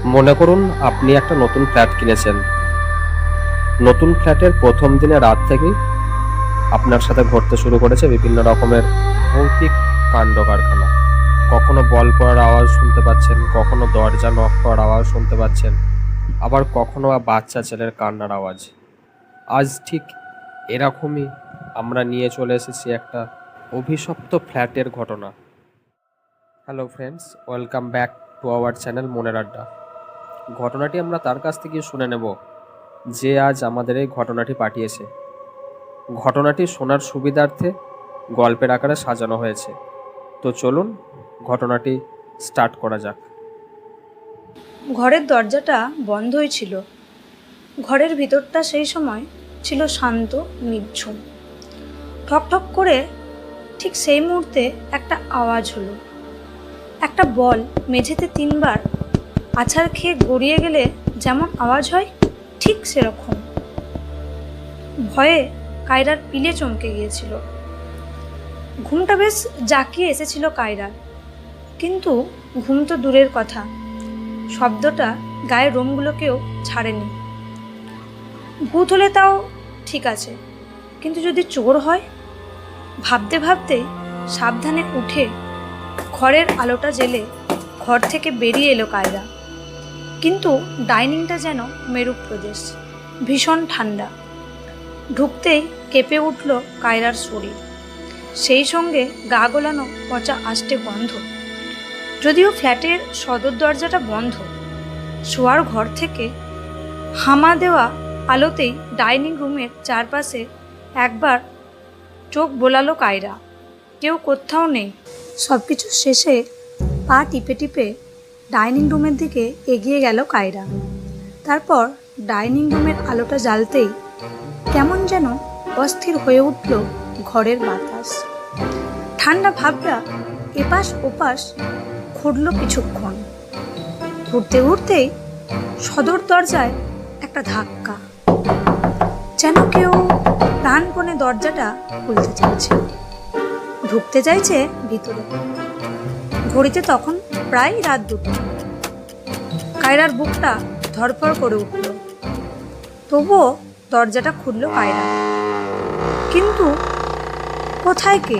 মনে করুন আপনি একটা নতুন ফ্ল্যাট কিনেছেন। নতুন ফ্ল্যাটের প্রথম দিনে রাত থেকেই আপনার সাথে ঘটতে শুরু করেছে বিভিন্ন রকমের ভৌতিক কাণ্ড কারখানা। কখনো বল পড়ার আওয়াজ শুনতে পাচ্ছেন, কখনো দরজা নক করার আওয়াজ শুনতে পাচ্ছেন, আবার কখনো বা বাচ্চা ছেলের কান্নার আওয়াজ। আজ ঠিক এরকমই আমরা নিয়ে চলে এসেছি একটা অভিশপ্ত ফ্ল্যাটের ঘটনা। Hello friends, welcome back to our channel মনের আড্ডা। ঘটনাটি আমরা তার কাছ থেকে শুনে নেব যে আজ আমাদের এই ঘটনাটি পাঠিয়েছে। ঘটনাটি শোনার সুবিধার্থে গল্পের আকারে সাজানো হয়েছে। তো চলুন ঘটনাটি স্টার্ট করা যাক। ঘরের দরজাটা বন্ধই ছিল। ঘরের ভিতরটা সেই সময় ছিল শান্ত, নির্ঝুম। ঠক ঠক করে ঠিক সেই মুহূর্তে একটা আওয়াজ হলো। একটা বল মেঝেতে 3বার আছাড় খেয়ে গড়িয়ে গেলে যেমন আওয়াজ হয়, ঠিক সেরকম। ভয়ে কায়রার পিলে চমকে গিয়েছিল। ঘুমটা বেশ জাঁকিয়ে এসেছিল কায়রার, কিন্তু ঘুম তো দূরের কথা, শব্দটা গায়ের রোমগুলোকেও ছাড়েনি। ভূত হলে তাও ঠিক আছে, কিন্তু যদি চোর হয়? ভাবতে ভাবতে সাবধানে উঠে ঘরের আলোটা জ্বেলে ঘর থেকে বেরিয়ে এলো কায়রা। কিন্তু ডাইনিংটা যেন মেরু প্রদেশ, ভীষণ ঠান্ডা। ঢুকতেই কেঁপে উঠল কায়রার শরীর, সেই সঙ্গে গা গোলানো পচা আষ্টে গন্ধ। যদিও ফ্ল্যাটের সদর দরজাটা বন্ধ, শোয়ার ঘর থেকে হামা দেওয়া আলোতেই ডাইনিং রুমের চারপাশে একবার চোখ বোলালো কায়রা। কেউ কোথাও নেই। সব কিছু শেষে পা টিপে টিপে ডাইনিং রুমের দিকে এগিয়ে গেল কায়রা। তারপর ডাইনিং রুমের আলোটা জ্বালতেই কেমন যেন অস্থির হয়ে উঠল ঘরের বাতাস। ঠান্ডা ভাবটা এপাশ ওপাশ ঘুরল কিছুক্ষণ। ঘুরতে ঘুরতেই সদর দরজায় একটা ধাক্কা, যেন কেউ প্রাণপণে দরজাটা খুলতে চাইছে, ঢুকতে চাইছে ভিতরে। ঘড়িতে তখন প্রায় রাত 2টো। কায়রার বুকটা ধড়ফড় করে উঠল। তবুও দরজাটা খুলল কায়রা। কিন্তু কোথায় কে?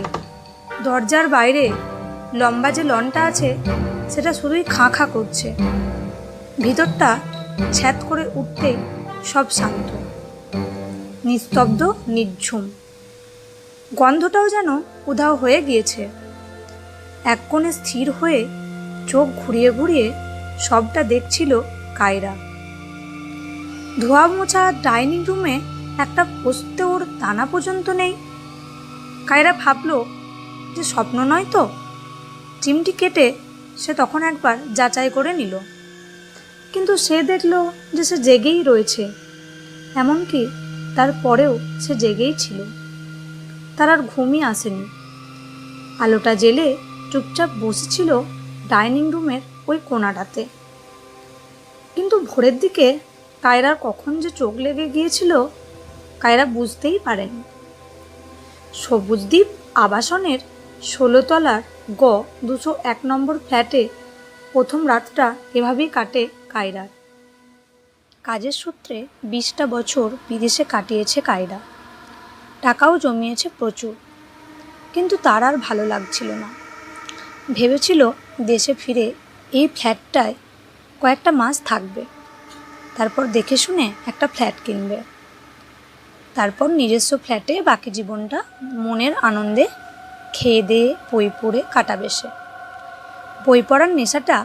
দরজার বাইরে লম্বা যে লনটা আছে সেটা শুধুই খাঁ খাঁ করছে। ভিতরটা ছ্যাদ করে উঠতেই সব শান্ত, নিস্তব্ধ, নির্ঝুম। গন্ধটাও যেন উধাও হয়ে গিয়েছে। এক কোণে স্থির হয়ে চোখ ঘুরিয়ে ঘুরিয়ে সবটা দেখছিল কায়রা। ধোয়া মোছা ডাইনিং রুমে একটা বসতে ওর দানা পর্যন্ত নেই। কায়রা ভাবল যে স্বপ্ন নয় তো। চিমটি কেটে সে তখন একবার যাচাই করে নিল, কিন্তু সে দেখল যে সে জেগেই রয়েছে। এমনকি তারপরেও সে জেগেই ছিল। তার আর ঘুমই আসেনি। আলোটা জ্বেলে চুপচাপ বসেছিল ডাইনিং রুমের ওই কোণাটাতে। কিন্তু ভোরের দিকে কায়রার কখন যে চোখ লেগে গিয়েছিল কায়রা বুঝতেই পারেনি। সবুজদ্বীপ আবাসনের 16 তলার 201 নম্বর ফ্ল্যাটে প্রথম রাতটা এভাবেই কাটে কায়রার। কাজের সূত্রে 20টা বছর বিদেশে কাটিয়েছে কায়রা। টাকাও জমিয়েছে প্রচুর, কিন্তু তার আর ভালো লাগছিল না। ভেবেছিল দেশে ফিরে এই ফ্ল্যাটটায় কয়েকটা মাস থাকবে, তারপর দেখে শুনে একটা ফ্ল্যাট কিনবে। তারপর নিজস্ব ফ্ল্যাটে বাকি জীবনটা মনের আনন্দে খেয়ে দিয়ে বই পড়ে কাটাবে সে। বই পড়ার নেশাটা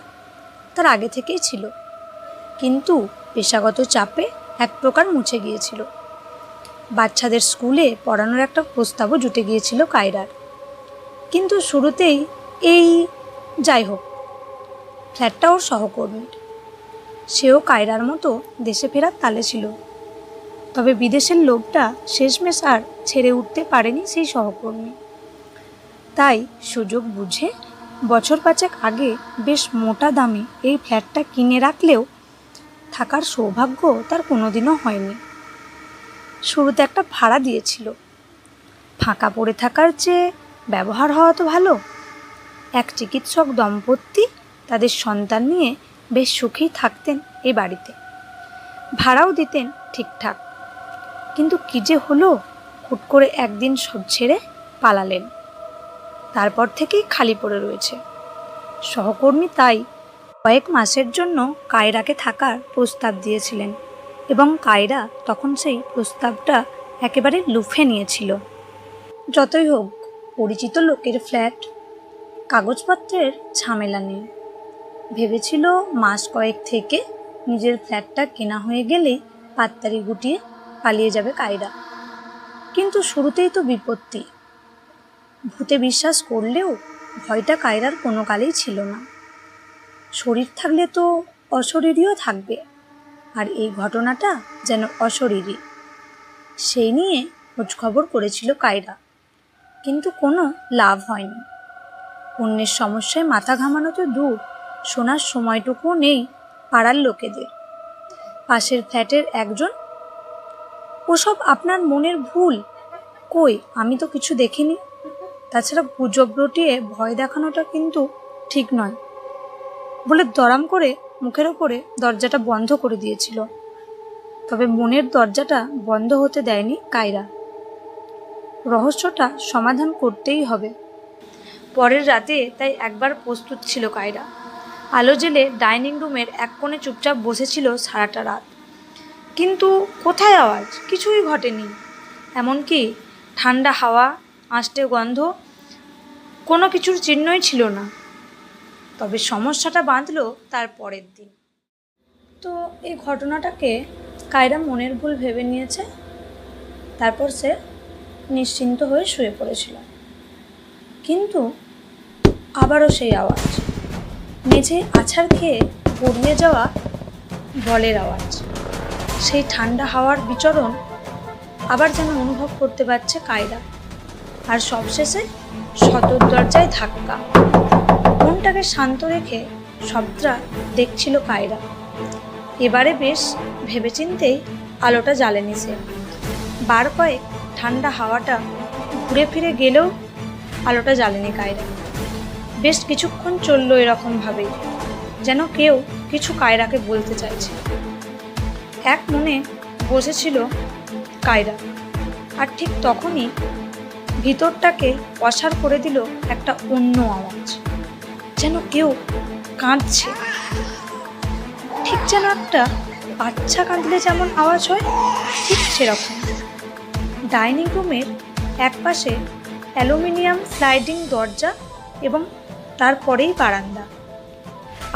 তার আগে থেকেই ছিল, কিন্তু পেশাগত চাপে এক প্রকার মুছে গিয়েছিল। বাচ্চাদের স্কুলে পড়ানোর একটা প্রস্তাবও জুটে গিয়েছিল কায়রার, কিন্তু শুরুতেই যাই হোক, ফ্ল্যাটটা ওর সহকর্মীর। সেও কায়রার মতো দেশে ফেরার তালে ছিল, তবে বিদেশের লোভটা শেষমেশ আর ছেড়ে উঠতে পারেনি সেই সহকর্মী। তাই সুযোগ বুঝে বছর 5 আগে বেশ মোটা দামে এই ফ্ল্যাটটা কিনে রাখলেও থাকার সৌভাগ্য তার কোনোদিনও হয়নি। শুরুতে একটা ভাড়া দিয়েছিল। ফাঁকা পড়ে থাকার চেয়ে ব্যবহার হওয়া তো ভালো। এক চিকিৎসক দম্পতি তাদের সন্তান নিয়ে বেশ সুখেই থাকতেন এই বাড়িতে, ভাড়াও দিতেন ঠিকঠাক। কিন্তু কী যে হলো, হুট করে একদিন সব ছেড়ে পালালেন। তারপর থেকেই খালি পড়ে রয়েছে। সহকর্মী তাই কয়েক মাসের জন্য কায়রাকে থাকার প্রস্তাব দিয়েছিলেন এবং কায়রা তখন সেই প্রস্তাবটা একেবারে লুফে নিয়েছিল। যতই হোক, পরিচিত লোকের ফ্ল্যাট, কাগজপত্রের ঝামেলা নেই। ভেবেছিল মাস কয়েক থেকে নিজের ফ্ল্যাটটা কেনা হয়ে গেলেই পাত্তারি গুটিয়ে পালিয়ে যাবে কায়রা। কিন্তু শুরুতেই তো বিপত্তি। ভূতে বিশ্বাস করলেও ভয়টা কায়রার কোনো কালেই ছিল না। শরীর থাকলে তো অশরীরীও থাকবে, আর এই ঘটনাটা যেন অশরীরী। সেই নিয়ে খোঁজখবর করেছিল কায়রা, কিন্তু কোনো লাভ হয়নি। অন্যের সমস্যায় মাথা ঘামানো তো দূর, শোনার সময়টুকুও নেই পাড়ার লোকেদের। পাশের ফ্ল্যাটের একজন, ওসব আপনার মনের ভুল, কই আমি তো কিছু দেখিনি। তাছাড়া গুজব রটিয়ে ভয় দেখানোটা কিন্তু ঠিক নয় বলে দরাম করে মুখের ওপরে দরজাটা বন্ধ করে দিয়েছিল। তবে মনের দরজাটা বন্ধ হতে দেয়নি কায়রা। রহস্যটা সমাধান করতেই হবে। পরের রাতে তাই একবার প্রস্তুত ছিল কায়রা। আলো জেলে ডাইনিং রুমের এক কোণে চুপচাপ বসেছিল সারাটা রাত। কিন্তু কোথায় আওয়াজ? কিছুই ঘটেনি। এমনকি ঠান্ডা হাওয়া, আষ্টে গন্ধ, কোনো কিছুর চিহ্নই ছিল না। তবে সমস্যাটা বাঁধল তার পরের দিন। তো এই ঘটনাটাকে কায়রা মনের ভুল ভেবে নিয়েছে। তারপর সে নিশ্চিন্ত হয়ে শুয়ে পড়েছিল। কিন্তু আবারও সেই আওয়াজ, মেঝে আছাড় খেয়ে গড়িয়ে যাওয়া বলের আওয়াজ। সেই ঠান্ডা হাওয়ার বিচরণ আবার যেন অনুভব করতে পারছে কায়রা। আর সবশেষে সদর দরজায় ধাক্কা। মনটাকে শান্ত রেখে সবটা দেখছিল কায়রা। এবারে বেশ ভেবেচিন্তেই আলোটা জ্বালেনি সে। বার কয়েক ঠান্ডা হাওয়াটা ঘুরে ফিরে গেলেও আলোটা জ্বালেনি কায়রা। বেশ কিছুক্ষণ চলল এরকমভাবেই, যেন কেউ কিছু কায়রাকে বলতে চাইছে। এক মনে বসেছিল কায়রা। আর ঠিক তখনই ভিতরটাকে অসাড় করে দিল একটা অন্য আওয়াজ, যেন কেউ কাঁদছে। ঠিক যেন একটা বাচ্চা কাঁদলে যেমন আওয়াজ হয়, ঠিক সেরকম। ডাইনিং রুমের একপাশে অ্যালুমিনিয়াম স্লাইডিং দরজা এবং তারপরেই বারান্দা।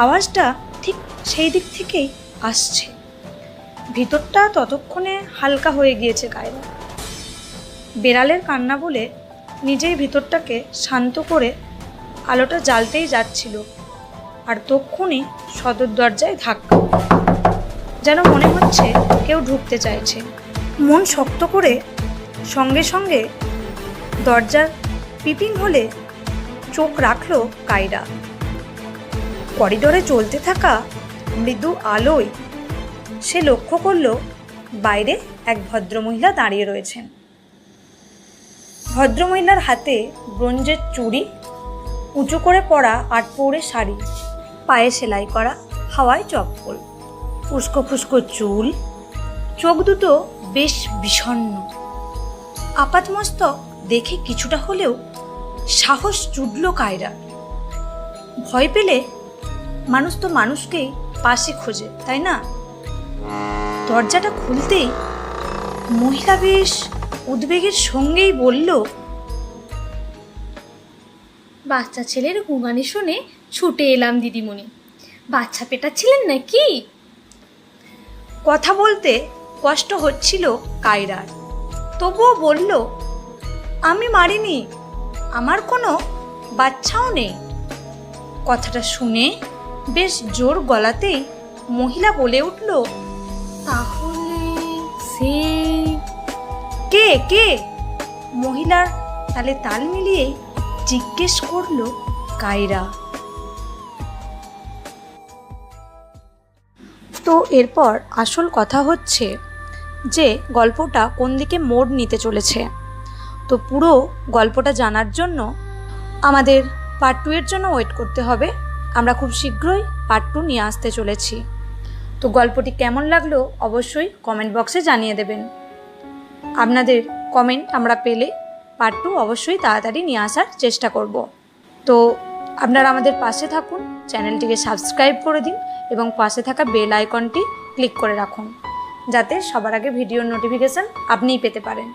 আওয়াজটা ঠিক সেই দিক থেকেই আসছে। ভিতরটা ততক্ষণে হালকা হয়ে গিয়েছে কায়রা। বেড়ালের কান্না বলে নিজেই ভিতরটাকে শান্ত করে আলোটা জ্বালতেই যাচ্ছিল। আর তক্ষুনি সদর দরজায় ধাক্কা, যেন মনে হচ্ছে কেউ ঢুকতে চাইছে। মন শক্ত করে সঙ্গে সঙ্গে দরজার পিপিং হলে চোখ রাখল কায়রা। করিডোরে চলতে থাকা মৃদু আলোয় সে লক্ষ্য করল বাইরে এক ভদ্রমহিলা দাঁড়িয়ে রয়েছেন। ভদ্রমহিলার হাতে ব্রোঞ্জের চুড়ি, উঁচু করে পরা আটপৌরে শাড়ি, পায়ে সেলাই করা হাওয়ায় চপ্পল, উস্কো ফুস্কো চুল, চোখ দুটো বেশ বিষণ্ণ। আপাতমস্তক দেখে কিছুটা হলেও সাহস জুটল কায়রা। ভয় পেলে মানুষ তো মানুষকেই পাশে খোঁজে, তাই না? দরজাটা খুলতেই মহিলা বেশ উদ্বেগের সঙ্গেই বলল, বাচ্চা ছেলের গুঙানি শুনে ছুটে এলাম দিদিমণি। বাচ্চা পেটাচ্ছিলেন নাকি? কথা বলতে কষ্ট হচ্ছিল কায়রার, তবুও বলল, আমি মারিনি, আমার কোনো বাচ্চাও নেই। কথাটা শুনে বেশ জোর গলাতেই মহিলা বলে উঠল, তাহলে সে কে কে? মহিলার তালে তাল মিলিয়ে জিজ্ঞেস করল কায়রা। তো এরপর আসল কথা হচ্ছে যে গল্পটা কোন দিকে মোড় নিতে চলেছে। তো পুরো গল্পটা জানার জন্য আমাদের পার্ট 2 এর জন্য ওয়েট করতে হবে। আমরা খুব শীঘ্রই পার্ট 2 নিয়ে আসতে চলেছি। তো গল্পটি কেমন লাগলো অবশ্যই কমেন্ট বক্সে জানিয়ে দেবেন। আপনাদের কমেন্ট আমরা পেলে পার্ট 2 অবশ্যই তাড়াতাড়ি নিয়ে আসার চেষ্টা করব। তো আপনারা আমাদের পাশে থাকুন, চ্যানেলটিকে সাবস্ক্রাইব করে দিন এবং পাশে থাকা বেল আইকনটি ক্লিক করে রাখুন, যাতে সবার আগে ভিডিওর নোটিফিকেশান আপনিই পেতে পারেন।